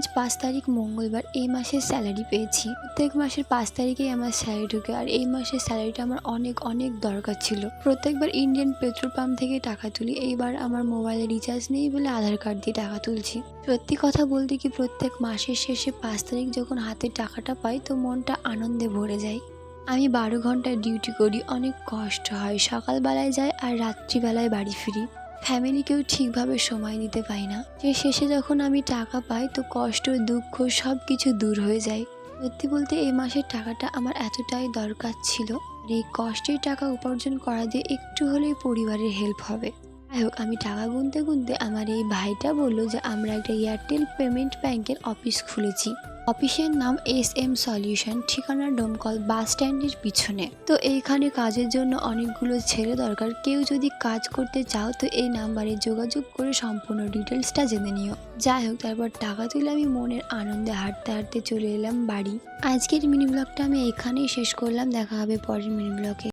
আজ 5 তারিখ মঙ্গলবার। এই মাসের স্যালারি পেয়েছি। প্রত্যেক মাসের 5 তারিখেই আমার স্যালারি ঢোকে, আর এই মাসের স্যালারিটা আমার অনেক অনেক দরকার ছিল। প্রত্যেকবার ইন্ডিয়ান পেট্রোল পাম্প থেকে টাকা তুলি, এইবার আমার মোবাইলে রিচার্জ নেই বলে আধার কার্ড দিয়ে টাকা তুলছি। সত্যি কথা বলতে কি, প্রত্যেক মাসের শেষে 5 তারিখ যখন হাতে টাকাটা পাই তো মনটা আনন্দে ভরে যায়। আমি 12 ঘন্টা ডিউটি করি, অনেক কষ্ট হয়। সকালবেলায় যাই আর রাত্রিবেলায় বাড়ি ফিরি। ফ্যামিলিকেও ঠিকভাবে সময় দিতে পাই না। যে শেষে যখন আমি টাকা পাই তো কষ্ট, দুঃখ সব কিছু দূর হয়ে যায়। সত্যি বলতে এই মাসের টাকাটা আমার এতটাই দরকার ছিল, আর এই কষ্টের টাকা উপার্জন করা দিয়ে একটু হলেই পরিবারের হেল্প হবে। যাই হোক, আমি টাকা গুনতে গুনতে আমার এই ভাইটা বললো যে আমরা একটা এয়ারটেল পেমেন্ট ব্যাংকের অফিস খুলেছি। অফিসের নাম SM সলিউশন, ঠিকানা ডোমকল বাস স্ট্যান্ডের পিছনে। তো এইখানে কাজের জন্য অনেকগুলো ছেলে দরকার। কেউ যদি কাজ করতে চাও তো এই নাম্বারে যোগাযোগ করে সম্পূর্ণ ডিটেলসটা জেনে নিও। যাই হোক, তারপর টাকা তুলে আমি মনের আনন্দে হাঁটতে হাঁটতে চলে এলাম বাড়ি। আজকের মিনি ব্লগটা আমি এখানেই শেষ করলাম। দেখা হবে পরের মিনি ব্লগে।